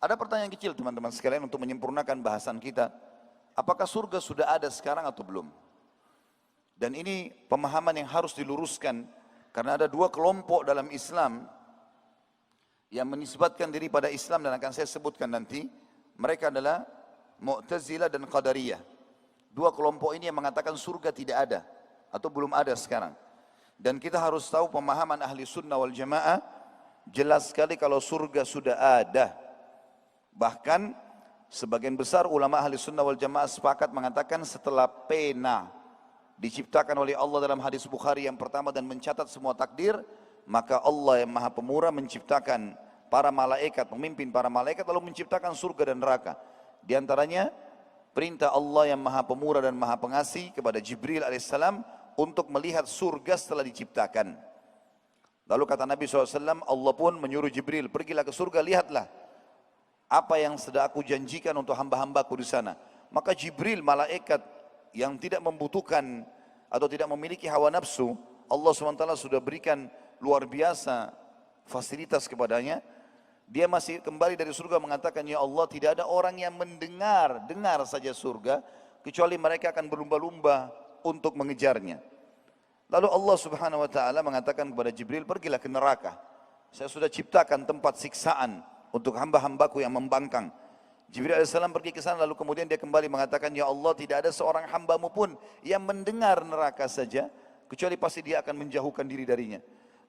Ada pertanyaan kecil teman-teman sekalian untuk menyempurnakan bahasan kita. Apakah surga sudah ada sekarang atau belum? Dan ini pemahaman yang harus diluruskan. Karena ada dua kelompok dalam Islam yang menisbatkan diri pada Islam dan akan saya sebutkan nanti. Mereka adalah Mu'tazilah dan Qadariyah. Dua kelompok ini yang mengatakan surga tidak ada atau belum ada sekarang. Dan kita harus tahu pemahaman ahli sunnah wal jamaah jelas sekali kalau surga sudah ada. Bahkan sebagian besar ulama ahli sunnah wal jamaah sepakat mengatakan setelah pena diciptakan oleh Allah dalam hadis Bukhari yang pertama dan mencatat semua takdir, maka Allah yang maha pemurah menciptakan para malaikat, memimpin para malaikat lalu menciptakan surga dan neraka. Di antaranya perintah Allah yang maha pemurah dan maha pengasih kepada Jibril alaihissalam untuk melihat surga setelah diciptakan. Lalu kata Nabi SAW, Allah pun menyuruh Jibril, pergilah ke surga, lihatlah apa yang sudah aku janjikan untuk hamba-hambaku di sana. Maka Jibril, malaikat yang tidak membutuhkan atau tidak memiliki hawa nafsu, Allah SWT sudah berikan luar biasa fasilitas kepadanya. Dia masih kembali dari surga mengatakan, ya Allah, tidak ada orang yang dengar saja surga, kecuali mereka akan berlumba-lumba untuk mengejarnya. Lalu Allah Subhanahu wa taala mengatakan kepada Jibril, pergilah ke neraka. Saya sudah ciptakan tempat siksaan untuk hamba-hambaku yang membangkang. Jibril alaihissalam pergi ke sana, lalu kemudian dia kembali mengatakan, ya Allah, tidak ada seorang hambamu pun yang mendengar neraka saja, kecuali pasti dia akan menjauhkan diri darinya.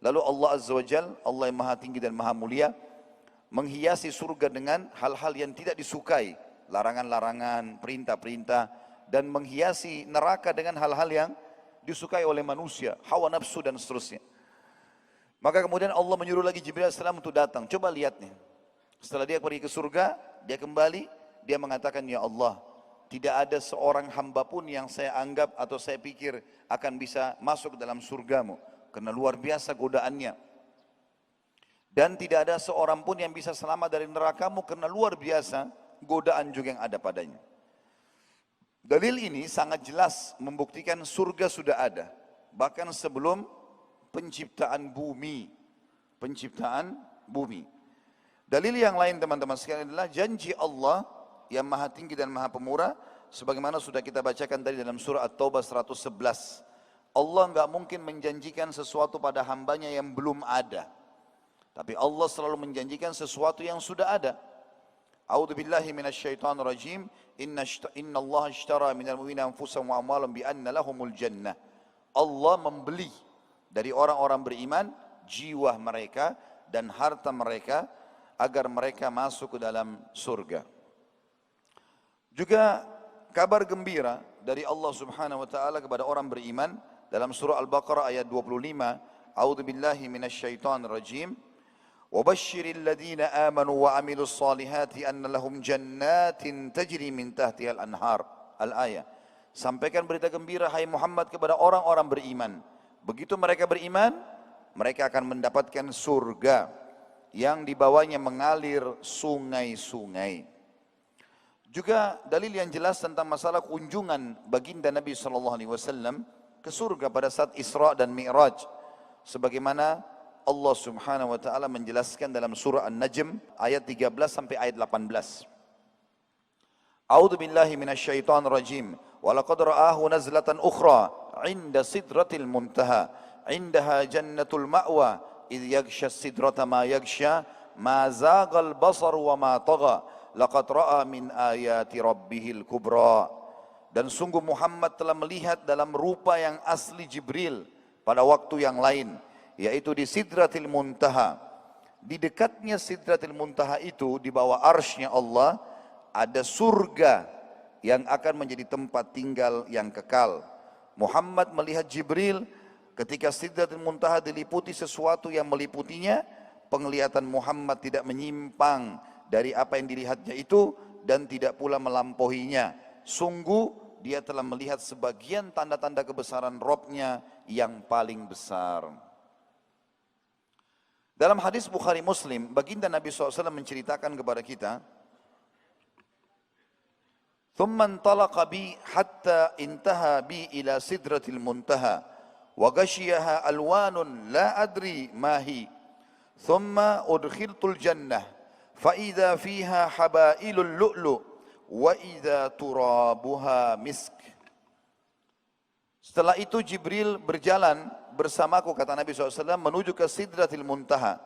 Lalu Allah Azza wa Jal, Allah yang maha tinggi dan maha mulia, menghiasi surga dengan hal-hal yang tidak disukai, larangan-larangan, perintah-perintah, dan menghiasi neraka dengan hal-hal yang disukai oleh manusia, hawa nafsu dan seterusnya. Maka kemudian Allah menyuruh lagi Jibril AS untuk datang. Coba lihat nih. Setelah dia pergi ke surga, dia kembali, dia mengatakan, ya Allah, tidak ada seorang hamba pun yang saya anggap atau saya pikir akan bisa masuk dalam surgamu, karena luar biasa godaannya. Dan tidak ada seorang pun yang bisa selamat dari nerakamu, karena luar biasa godaan juga yang ada padanya. Dalil ini sangat jelas membuktikan surga sudah ada, bahkan sebelum penciptaan bumi. Dalil yang lain teman-teman sekalian adalah janji Allah yang maha tinggi dan maha pemurah, sebagaimana sudah kita bacakan tadi dalam surah At-Taubah 111. Allah enggak mungkin menjanjikan sesuatu pada hambanya yang belum ada, tapi Allah selalu menjanjikan sesuatu yang sudah ada. A'udzu billahi minasyaitonir rajim. Innallaha ishtara minal mu'minina anfusahum wa amwalahum bi anna lahumul jannah. Allah membeli dari orang-orang beriman jiwa mereka dan harta mereka agar mereka masuk ke dalam surga. Juga kabar gembira dari Allah Subhanahu wa taala kepada orang beriman dalam surah Al-Baqarah ayat 25. A'udzu billahi minasyaitonir rajim. وَبَشِّرِ الَّذِينَ آمَنُوا وَعَمِلُوا الصَّالِحَاتِ أَنَّ لَهُمْ جَنَّاتٍ تَجْرِي مِنْ تَحْتِهَا الْأَنْهَارُ. Al-ayah. Sampaikan berita gembira hai Muhammad kepada orang-orang beriman. Begitu mereka beriman, mereka akan mendapatkan surga yang di bawahnya mengalir sungai-sungai. Juga dalil yang jelas tentang masalah kunjungan baginda Nabi SAW ke surga pada saat Isra dan Mi'raj. Sebagaimana Allah Subhanahu wa taala menjelaskan dalam surah An-Najm ayat 13 sampai ayat 18. A'udzu billahi minasyaitonir rajim. Wa laqad ra'ahu nazlatan ukhra 'inda sidratil muntaha. 'Indaha jannatul ma'wa idh yaghsha as-sidrata ma yaghsha ma zaghal basar wa ma tagha. Laqad ra'a min ayati rabbihil kubra. Dan sungguh Muhammad telah melihat dalam rupa yang asli Jibril pada waktu yang lain, yaitu di Sidratil Muntaha. Di dekatnya Sidratil Muntaha itu, di bawah arsy-Nya Allah, ada surga yang akan menjadi tempat tinggal yang kekal. Muhammad melihat Jibril ketika Sidratil Muntaha diliputi sesuatu yang meliputinya, penglihatan Muhammad tidak menyimpang dari apa yang dilihatnya itu dan tidak pula melampauinya. Sungguh dia telah melihat sebagian tanda-tanda kebesaran Rabb-Nya yang paling besar. Dalam hadis Bukhari Muslim, baginda Nabi SAW menceritakan kepada kita, ثُمَّ انْطَلَقَ بِي حَتَّى انْتَهَى بِي إِلَى سِدْرَةِ الْمُنْتَهَى وَغَشِيَهَا أَلْوَانٌ لَا أَدْرِي مَا هِي ثُمَّ أُدْخِلْتُ الْجَنَّةَ فَإِذَا فِيهَا حَبَائِلُ اللُّؤْلُؤِ وَإِذَا تُرَابُهَا مِسْكِ. Setelah itu Jibril berjalan bersamaku, kata Nabi SAW, menuju ke Sidratil Muntaha.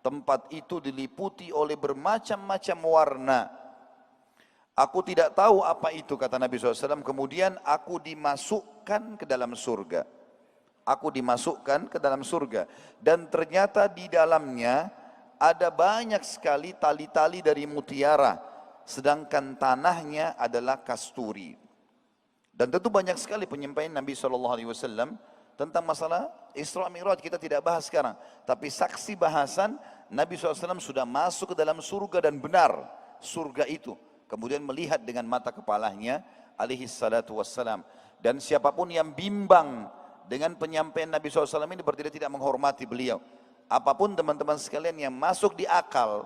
Tempat itu diliputi oleh bermacam-macam warna. Aku tidak tahu apa itu, kata Nabi SAW. Kemudian aku dimasukkan ke dalam surga. Aku dimasukkan ke dalam surga. Dan ternyata di dalamnya ada banyak sekali tali-tali dari mutiara. Sedangkan tanahnya adalah kasturi. Dan tentu banyak sekali penyampaian Nabi SAW tentang masalah Isra Mi'raj. Kita tidak bahas sekarang. Tapi saksi bahasan Nabi SAW sudah masuk ke dalam surga dan benar surga itu. Kemudian melihat dengan mata kepalanya alaihi salatu wassalam. Dan siapapun yang bimbang dengan penyampaian Nabi SAW ini berarti dia tidak menghormati beliau. Apapun teman-teman sekalian yang masuk di akal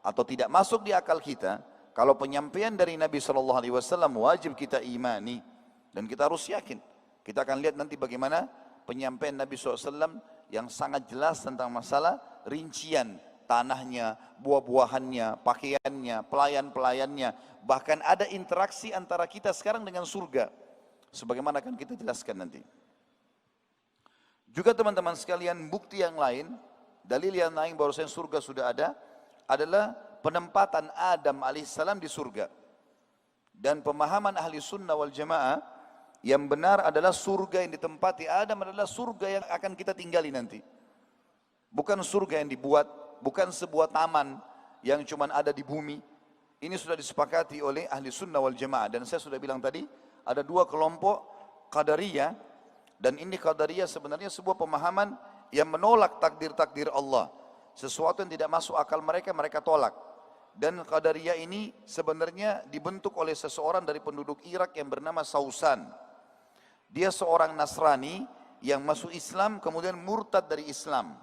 atau tidak masuk di akal kita, kalau penyampaian dari Nabi SAW wajib kita imani. Dan kita harus yakin. Kita akan lihat nanti bagaimana penyampaian Nabi SAW yang sangat jelas tentang masalah rincian tanahnya, buah-buahannya, pakaiannya, pelayan-pelayannya. Bahkan ada interaksi antara kita sekarang dengan surga. Sebagaimana akan kita jelaskan nanti. Juga teman-teman sekalian, bukti yang lain, dalil yang lain bahwasanya surga sudah ada, adalah penempatan Adam alaihissalam di surga. Dan pemahaman ahli sunnah wal jamaah, yang benar adalah surga yang ditempati Adam adalah surga yang akan kita tinggali nanti. Bukan surga yang dibuat, bukan sebuah taman yang cuma ada di bumi. Ini sudah disepakati oleh ahli sunnah wal jamaah. Dan saya sudah bilang tadi, ada dua kelompok Qadariyah. Dan ini Qadariyah sebenarnya sebuah pemahaman yang menolak takdir-takdir Allah. Sesuatu yang tidak masuk akal mereka, mereka tolak. Dan Qadariyah ini sebenarnya dibentuk oleh seseorang dari penduduk Irak yang bernama Sausan. Dia seorang Nasrani yang masuk Islam, kemudian murtad dari Islam.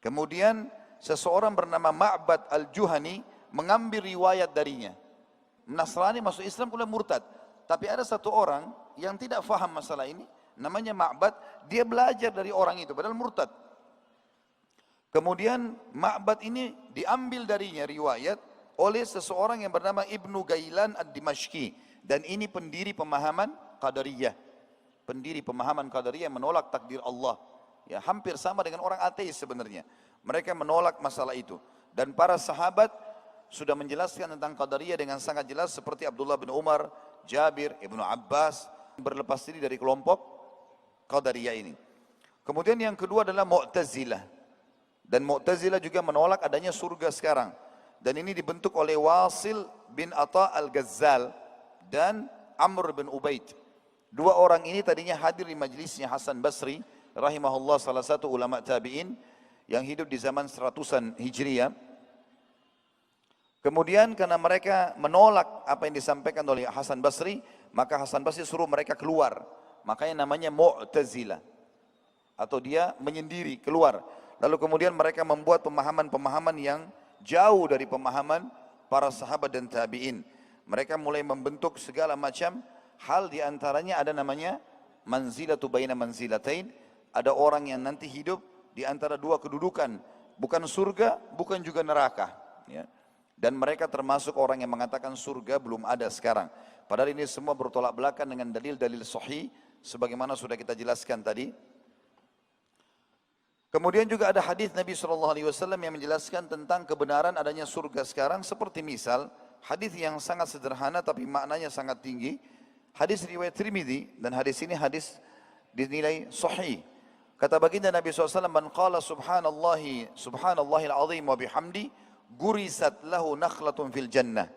Kemudian seseorang bernama Ma'bad al-Juhani mengambil riwayat darinya. Nasrani masuk Islam kemudian murtad. Tapi ada satu orang yang tidak faham masalah ini, namanya Ma'bad, dia belajar dari orang itu, padahal murtad. Kemudian Ma'bad ini diambil darinya riwayat oleh seseorang yang bernama Ibnu Gailan ad-Dimashqi. Dan ini pendiri pemahaman Qadariyah. Pendiri pemahaman Qadariyah yang menolak takdir Allah. Ya, hampir sama dengan orang ateis sebenarnya. Mereka menolak masalah itu. Dan para sahabat sudah menjelaskan tentang Qadariyah dengan sangat jelas, seperti Abdullah bin Umar, Jabir, Ibnu Abbas, berlepas diri dari kelompok Qadariyah ini. Kemudian yang kedua adalah Mu'tazilah. Dan Mu'tazilah juga menolak adanya surga sekarang. Dan ini dibentuk oleh Wasil bin Atha al-Ghazal dan Amr bin Ubaid. Dua orang ini tadinya hadir di majlisnya Hasan Basri, rahimahullah, salah satu ulama tabi'in yang hidup di zaman 100-an Hijriah. Kemudian karena mereka menolak apa yang disampaikan oleh Hasan Basri, maka Hasan Basri suruh mereka keluar. Makanya namanya Mu'tazilah. Atau dia menyendiri, keluar. Lalu kemudian mereka membuat pemahaman-pemahaman yang jauh dari pemahaman para sahabat dan tabi'in. Mereka mulai membentuk segala macam hal, di antaranya ada namanya manzilatu baina manzilatain. Ada orang yang nanti hidup di antara dua kedudukan, bukan surga, bukan juga neraka. Ya. Dan mereka termasuk orang yang mengatakan surga belum ada sekarang. Padahal ini semua bertolak belakang dengan dalil-dalil sahih, sebagaimana sudah kita jelaskan tadi. Kemudian juga ada hadis Nabi SAW yang menjelaskan tentang kebenaran adanya surga sekarang. Seperti misal, hadis yang sangat sederhana tapi maknanya sangat tinggi. Hadis riwayat Tirmidzi, dan hadis ini hadis dinilai sahih. Kata baginda Nabi SAW, "Man qala subhanallahil azim wa bihamdi, gurisat lahu nakhlatun fil jannah."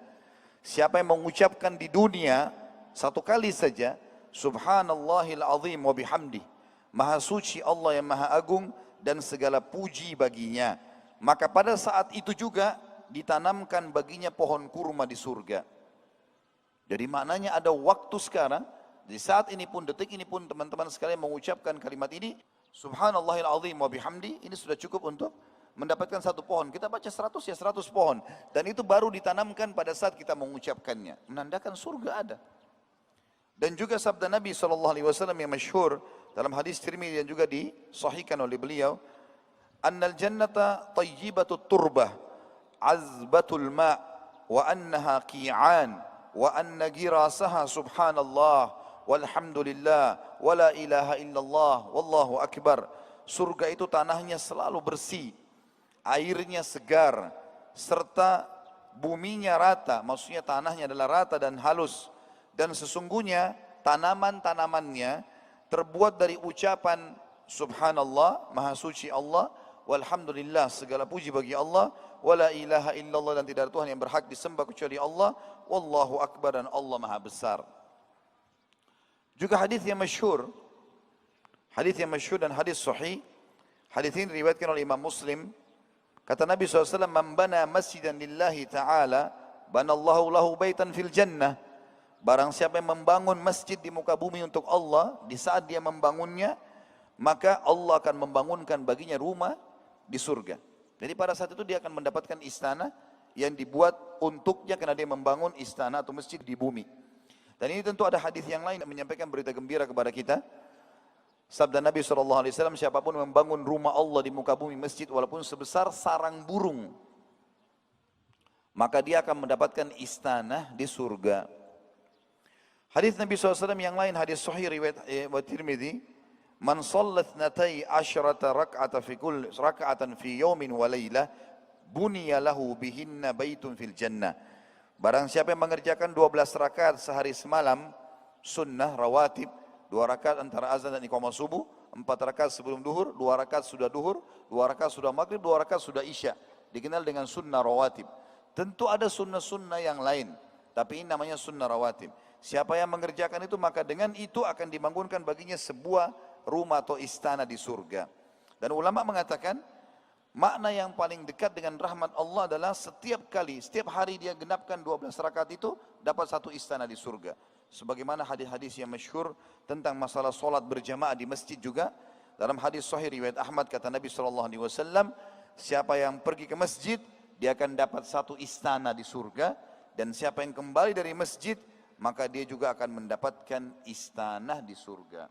Siapa yang mengucapkan di dunia satu kali saja, subhanallahil azim wa bihamdi, maha suci Allah yang maha agung dan segala puji baginya, maka pada saat itu juga ditanamkan baginya pohon kurma di surga. Jadi maknanya ada waktu sekarang, di saat ini pun, detik ini pun teman-teman sekalian mengucapkan kalimat ini, subhanallahil azim wa bihamdi, ini sudah cukup untuk mendapatkan satu pohon. Kita baca 100 ya 100 pohon. Dan itu baru ditanamkan pada saat kita mengucapkannya. Menandakan surga ada. Dan juga sabda Nabi SAW yang masyhur dalam hadis Tirmidzi yang juga disahihkan oleh beliau, annal jannata tayyibatut turbah azbatul ma' wa annaha qi'an wa anna girasaha subhanallah walhamdulillah wa la ilaha illallah wallahu akbar. Surga itu tanahnya selalu bersih, airnya segar, serta buminya rata, maksudnya tanahnya adalah rata dan halus. Dan sesungguhnya tanaman-tanamannya terbuat dari ucapan subhanallah, maha suci Allah, walhamdulillah, segala puji bagi Allah, wala ilaha illallah, dan tidak ada Tuhan yang berhak disembah kecuali Allah, wallahu akbar, dan Allah maha besar. Juga hadis yang masyhur dan hadis sahih. Hadis ini diriwayatkan oleh Imam Muslim. Kata Nabi SAW, man bana masjidan lillahi ta'ala, banallahu lahu baitan fil jannah. Barang siapa yang membangun masjid di muka bumi untuk Allah, di saat dia membangunnya, maka Allah akan membangunkan baginya rumah di surga. Jadi pada saat itu dia akan mendapatkan istana yang dibuat untuknya karena dia membangun istana atau masjid di bumi. Dan ini tentu ada hadis yang lain yang menyampaikan berita gembira kepada kita. Sabda Nabi SAW, siapapun membangun rumah Allah di muka bumi, masjid, walaupun sebesar sarang burung, maka dia akan mendapatkan istana di surga. Hadis Nabi SAW yang lain, hadis sahih riwayat Tirmidzi, man sallat natai asyrata rak'atan fi yawmin wa laylah, buniya lahu bihinna baitun fil jannah. Barang siapa yang mengerjakan 12 rakaat sehari semalam, sunnah rawatib, 2 rakaat antara azan dan iqamah subuh, 4 rakaat sebelum duhur, 2 rakaat sudah duhur, 2 rakaat sudah maghrib, 2 rakaat sudah isya, dikenal dengan sunnah rawatib. Tentu ada sunnah-sunnah yang lain, tapi ini namanya sunnah rawatib. Siapa yang mengerjakan itu, maka dengan itu akan dibangunkan baginya sebuah rumah atau istana di surga. Dan ulama mengatakan, makna yang paling dekat dengan rahmat Allah adalah setiap hari dia genapkan 12 rakaat itu, dapat satu istana di surga. Sebagaimana hadis-hadis yang masyhur tentang masalah solat berjamaah di masjid juga. Dalam hadis sahih riwayat Ahmad, kata Nabi SAW, siapa yang pergi ke masjid, dia akan dapat satu istana di surga. Dan siapa yang kembali dari masjid, maka dia juga akan mendapatkan istana di surga.